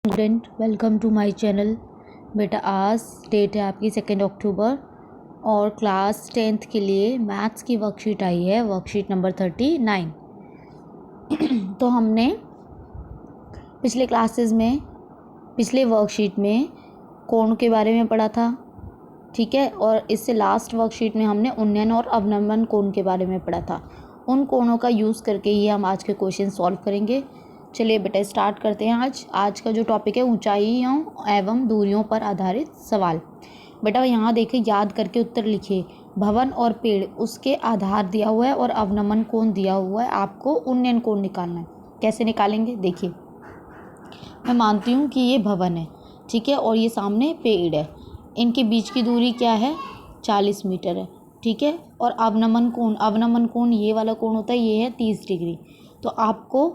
Student welcome to my channel. बेटा आज date है आपकी 2 अक्टूबर और क्लास 10th के लिए मैथ्स की वर्कशीट आई है, वर्कशीट नंबर 39। तो हमने पिछले क्लासेस में पिछले वर्कशीट में कोण के बारे में पढ़ा था, ठीक है। और इससे लास्ट वर्कशीट में हमने उन्नयन और अवनमन कोण के बारे में पढ़ा था। उन कोणों का यूज़ करके ही हम आज के क्वेश्चन सॉल्व करेंगे। चलिए बेटा स्टार्ट करते हैं। आज का जो टॉपिक है ऊंचाइयों एवं दूरियों पर आधारित सवाल। बेटा यहाँ देखिए, याद करके उत्तर लिखिए। भवन और पेड़ उसके आधार दिया हुआ है और अवनमन कोण दिया हुआ है। आपको उन्नयन कोण निकालना है। कैसे निकालेंगे देखिए, मैं मानती हूँ कि ये भवन है, ठीक है, और ये सामने पेड़ है। इनके बीच की दूरी क्या है? 40 मीटर है, ठीक है। और अवनमन कोण ये वाला कोण होता है, ये है 30 डिग्री। तो आपको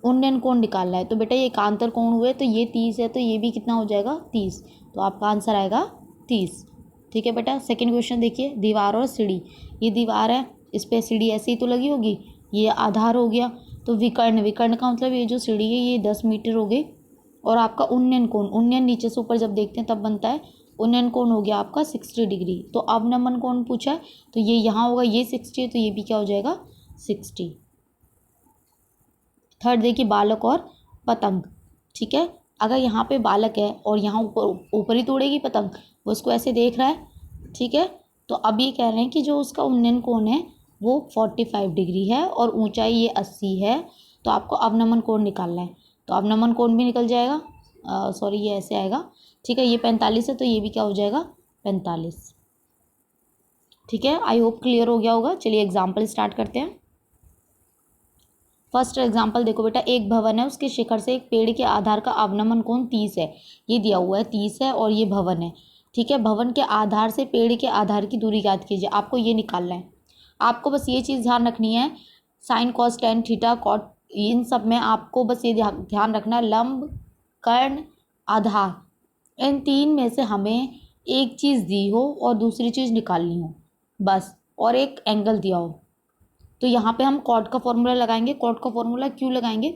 उन्नयन कोण निकालना है। तो बेटा ये एकांतर कोण हुए, तो ये 30 है, तो ये भी कितना हो जाएगा? 30। तो आपका आंसर आएगा 30, ठीक है बेटा। सेकंड क्वेश्चन देखिए, दीवार और सीढ़ी। ये दीवार है, इस पर सीढ़ी ऐसे ही तो लगी होगी, ये आधार हो गया। तो विकर्ण का मतलब ये जो सीढ़ी है ये 10 मीटर हो गई। और आपका उन्नयन कोण, उन्नयन नीचे से ऊपर जब देखते हैं तब बनता है, उन्नयन कोण हो गया आपका 60 डिग्री। तो अवनमन कोण पूछा है, तो ये यहाँ होगा, ये 60 है, तो ये भी क्या हो जाएगा? 60। थर्ड देखिए, बालक और पतंग, ठीक है। अगर यहाँ पे बालक है और यहाँ ऊपर ही तोड़ेगी पतंग, वो उसको ऐसे देख रहा है, ठीक है। तो अब ये कह रहे हैं कि जो उसका उन्नयन कोण है वो 45 डिग्री है और ऊंचाई ये 80 है। तो आपको अवनमन कोण निकालना है। तो अवनमन कोण भी निकल जाएगा, सॉरी ये ऐसे आएगा, ठीक है। ये 45 है, तो ये भी क्या हो जाएगा? 45, ठीक है। आई होप क्लियर हो गया होगा। चलिए एग्जाम्पल स्टार्ट करते हैं। फर्स्ट एग्जाम्पल देखो बेटा, एक भवन है, उसके शिखर से एक पेड़ के आधार का अवनमन कोण 30 है। ये दिया हुआ है 30 है और ये भवन है, ठीक है। भवन के आधार से पेड़ के आधार की दूरी ज्ञात कीजिए। आपको ये निकालना है। आपको बस ये चीज़ ध्यान रखनी है, sine cos tan theta cot, इन सब में आपको बस ये ध्यान रखना है, लंब कर्ण आधार, इन तीन में से हमें एक चीज़ दी हो और दूसरी चीज़ निकालनी हो बस, और एक एंगल दिया हो। तो यहाँ पे हम कॉट का फॉर्मूला लगाएंगे। कॉट का फॉर्मूला क्यों लगाएंगे?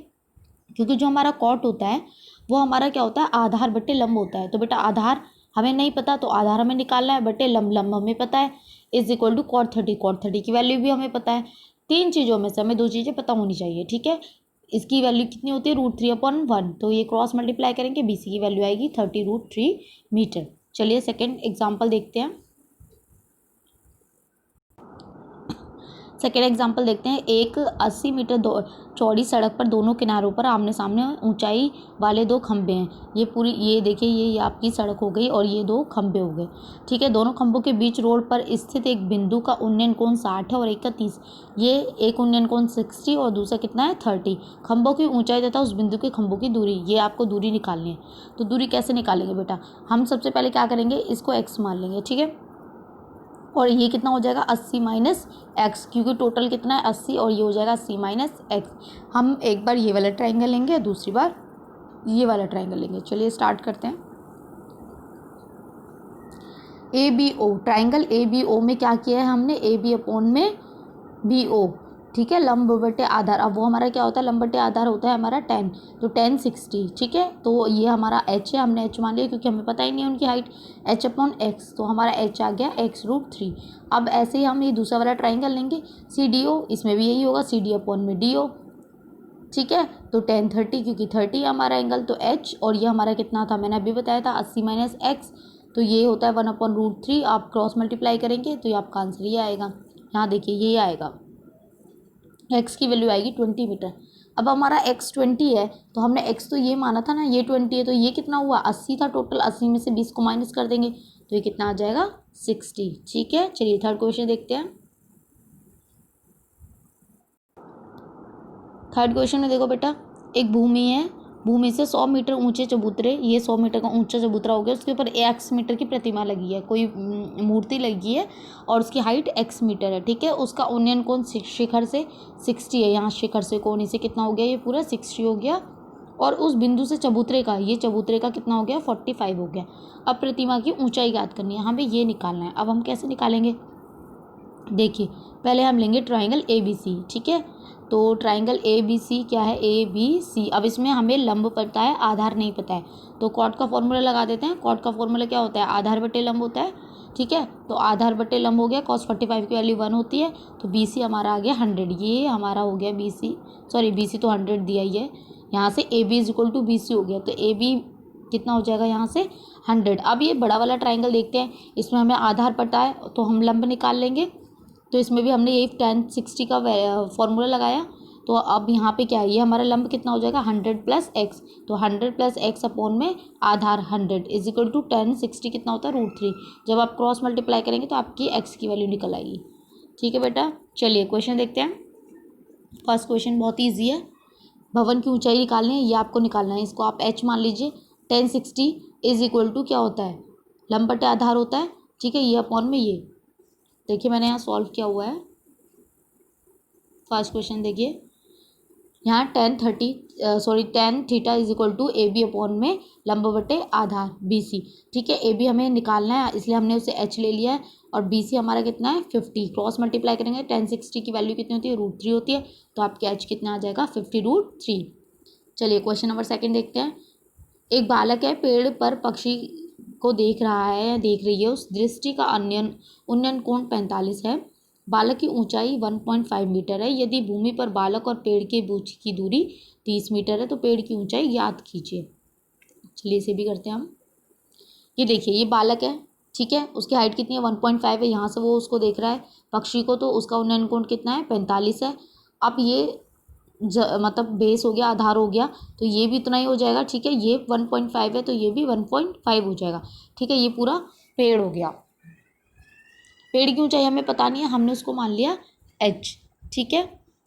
क्योंकि जो हमारा कॉट होता है वो हमारा क्या होता है? आधार बट्टे लंब होता है। तो बेटा आधार हमें नहीं पता, तो आधार हमें निकालना है, बट्टे लंब हमें पता है, is equal to cot 30। Cot 30 की वैल्यू भी हमें पता है। तीन चीज़ों में से हमें दो चीज़ें पता होनी चाहिए, ठीक है। इसकी वैल्यू कितनी होती है? √3/1। तो ये क्रॉस मल्टीप्लाई करेंगे, BC की वैल्यू आएगी 30√3 मीटर। चलिए सेकेंड एग्जाम्पल देखते हैं। सेकेंड एग्जाम्पल देखते हैं। एक 80 मीटर चौड़ी सड़क पर दोनों किनारों पर आमने सामने ऊंचाई वाले दो खंभे हैं। ये देखिए, ये आपकी सड़क हो गई और ये दो खंभे हो गए, ठीक है। दोनों खंभों के बीच रोड पर स्थित एक बिंदु का उन्नयन कोण 60 है और एक का 30। ये एक उन्नयन कोण 60 और दूसरा कितना है? 30। खंभों की ऊंचाई तथा उस बिंदु के खंभों की दूरी, ये आपको दूरी निकालनी है। तो दूरी कैसे निकालेंगे बेटा? हम सबसे पहले क्या करेंगे, इसको x मान लेंगे, ठीक है। और ये कितना हो जाएगा? 80 माइनस एक्स, क्योंकि टोटल कितना है? 80, और ये हो जाएगा 80 माइनस एक्स। हम एक बार ये वाला ट्राइंगल लेंगे, दूसरी बार ये वाला ट्राइंगल लेंगे। चलिए स्टार्ट करते हैं। ABO ट्राइंगल, ABO में क्या किया है हमने? AB अपॉन में BO, ठीक है। लंब बटे आधार, अब वो हमारा क्या होता है? लंब बटे आधार होता है हमारा 10, तो 10 60, ठीक है। तो ये हमारा h है, हमने h मान लिया क्योंकि हमें पता ही नहीं है उनकी हाइट। h/x, तो हमारा h आ गया x√3। अब ऐसे ही हम ये दूसरा वाला ट्राइंगल लेंगे CDO, इसमें भी यही होगा CD/DO, ठीक है। तो 10 30, क्योंकि 30 हमारा एंगल, तो h, और ये हमारा कितना था? मैंने अभी बताया था 80 माइनस एक्स, तो ये होता है 1/√3। आप क्रॉस मल्टीप्लाई करेंगे तो ये आपका आंसर ये आएगा। यहाँ देखिए ये आएगा, x की वैल्यू आएगी 20 मीटर। अब हमारा x 20 है, तो हमने x तो ये माना था ना, ये 20 है, तो ये कितना हुआ? 80 था टोटल, 80 में से 20 को माइनस कर देंगे, तो ये कितना आ जाएगा? 60, ठीक है। चलिए थर्ड क्वेश्चन देखते हैं। थर्ड क्वेश्चन में देखो बेटा, एक भूमि है, भूमि से 100 मीटर ऊंचे चबूतरे, ये 100 मीटर का ऊंचा चबूतरा हो गया, उसके ऊपर x मीटर की प्रतिमा लगी है, कोई मूर्ति लगी है और उसकी हाइट x मीटर है, ठीक है। उसका उन्नयन कोण शिखर से 60 है। यहाँ शिखर से कोण इसे कितना हो गया? ये पूरा 60 हो गया। और उस बिंदु से चबूतरे का, ये चबूतरे का कितना हो गया? 45 हो गया। अब प्रतिमा की ऊंचाई ज्ञात करनी है, हमें ये निकालना है। अब हम कैसे निकालेंगे? देखिए पहले हम लेंगे ट्राइंगल ABC, ठीक है। तो ट्राइंगल ABC क्या है, ABC। अब इसमें हमें लंब पता है, आधार नहीं पता है, तो कॉट का फॉर्मूला लगा देते हैं। कॉट का फॉर्मूला क्या होता है, आधार बटे लंब होता है, ठीक है। तो आधार बटे लंब हो गया, cos 45 की वैल्यू 1 होती है, तो BC हमारा आ गया 100। ये हमारा हो गया BC तो 100 दिया ही है। यहाँ से AB = BC हो गया, तो AB कितना हो जाएगा यहाँ से 100। अब ये बड़ा वाला ट्राइंगल देखते हैं, इसमें हमें आधार पता है तो हम लंब निकाल लेंगे। तो इसमें भी हमने यही tan 60 का फॉर्मूला लगाया। तो अब यहाँ पे क्या है, ये हमारा लंब कितना हो जाएगा 100 + x, तो 100 + x अपॉन में आधार 100 = tan 60 कितना होता है √3। जब आप क्रॉस मल्टीप्लाई करेंगे तो आपकी x की वैल्यू निकल आएगी, ठीक है बेटा। चलिए क्वेश्चन देखते हैं। फर्स्ट क्वेश्चन बहुत ईजी है, भवन की ऊंचाई निकालनी है, ये आपको निकालना है। इसको आप h मान लीजिए। tan 60 = क्या होता है, लंब बटे आधार होता है, ठीक है। ये अपॉन में ये, देखिए मैंने यहाँ सॉल्व किया हुआ है। फर्स्ट क्वेश्चन देखिए, यहाँ tan θ = AB अपॉन में लंब बटे आधार BC, ठीक है। AB हमें निकालना है, इसलिए हमने उसे h ले लिया है, और BC हमारा कितना है 50। क्रॉस मल्टीप्लाई करेंगे, tan 60 की वैल्यू कितनी होती है √3 होती है, तो आपके h कितना आ जाएगा 50√3। चलिए क्वेश्चन नंबर 2 देखते हैं। एक बालक है, पेड़ पर पक्षी को देख रहा है या देख रही है, उस दृष्टि का उन्नयन कोण 45 है। बालक की ऊंचाई 1.5 मीटर है। यदि भूमि पर बालक और पेड़ के बीच की दूरी 30 मीटर है, तो पेड़ की ऊंचाई ज्ञात कीजिए। चलिए इसे भी करते हैं हम। ये देखिए ये बालक है, ठीक है, उसकी हाइट कितनी है 1.5 है, यहाँ से वो उसको देख रहा है पक्षी को, तो उसका उन्नयन कोण कितना है 45 है। अब ये मतलब बेस हो गया, आधार हो गया, तो ये भी इतना ही हो जाएगा, ठीक है। ये 1.5 है तो ये भी 1.5 हो जाएगा, ठीक है। ये पूरा पेड़ हो गया। पेड़ की ऊंचाई हमें पता नहीं है, हमने उसको मान लिया h, ठीक है।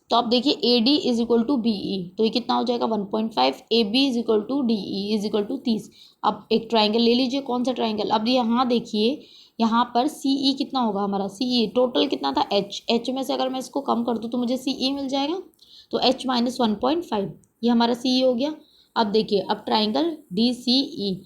तो अब देखिए AD = BE, तो ये कितना हो जाएगा 1.5। AB = DE = 30। अब एक ट्राइंगल ले लीजिए, कौन सा ट्राइंगल, अब यहाँ देखिए यहाँ पर CE कितना होगा हमारा, CE टोटल कितना था h में से अगर मैं इसको कम कर दूँ तो मुझे CE मिल जाएगा, तो h - 1.5 ये हमारा CE हो गया। अब देखिए, अब ट्राइंगल DCE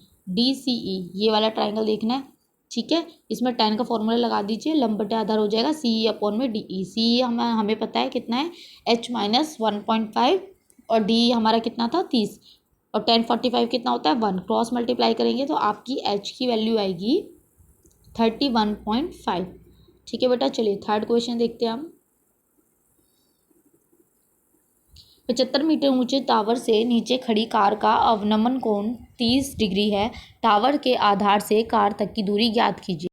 ये वाला ट्राइंगल देखना है, ठीक है। इसमें tan का फॉर्मूला लगा दीजिए, लंब बटे आधार हो जाएगा CE अपॉन में DE। CE हमें पता है कितना है h - 1.5, और DE हमारा कितना था 30, और tan 45 कितना होता है 1। क्रॉस मल्टीप्लाई करेंगे तो आपकी h की वैल्यू आएगी 31.5, ठीक है बेटा। चलिए थर्ड क्वेश्चन देखते हैं हम। 75 मीटर ऊंचे टावर से नीचे खड़ी कार का अवनमन कोण 30 डिग्री है। टावर के आधार से कार तक की दूरी ज्ञात कीजिए।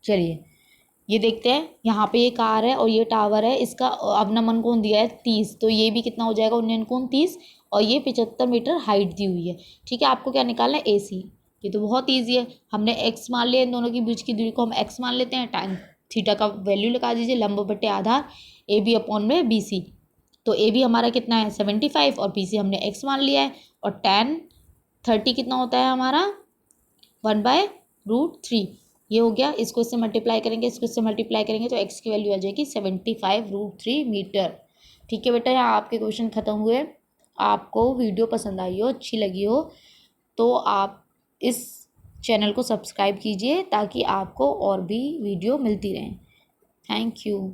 चलिए ये देखते हैं, यहाँ पे ये कार है और ये टावर है, इसका अवनमन कोण दिया है 30, तो ये भी कितना हो जाएगा उन्नयन कोण 30, और ये 75 मीटर हाइट दी हुई है, ठीक है। आपको क्या निकालना है AC। ये तो बहुत ईजी है, हमने x मान लिया, इन दोनों के बीच की दूरी को हम x मान लेते हैं। tan θ का वैल्यू लगा दीजिए, लंब बटे आधार AB अपॉन में BC, तो AB हमारा कितना है 75 और BC हमने x मान लिया है, और tan 30 कितना होता है हमारा 1/√3। ये हो गया, इसको इससे मल्टीप्लाई करेंगे, इसको इससे मल्टीप्लाई करेंगे, तो x की वैल्यू आ जाएगी 75√3 मीटर, ठीक है बेटा। यहाँ आपके क्वेश्चन खत्म हुए। आपको वीडियो पसंद आई हो, अच्छी लगी हो, तो आप इस चैनल को सब्सक्राइब कीजिए ताकि आपको और भी वीडियो मिलती रहें। Thank you.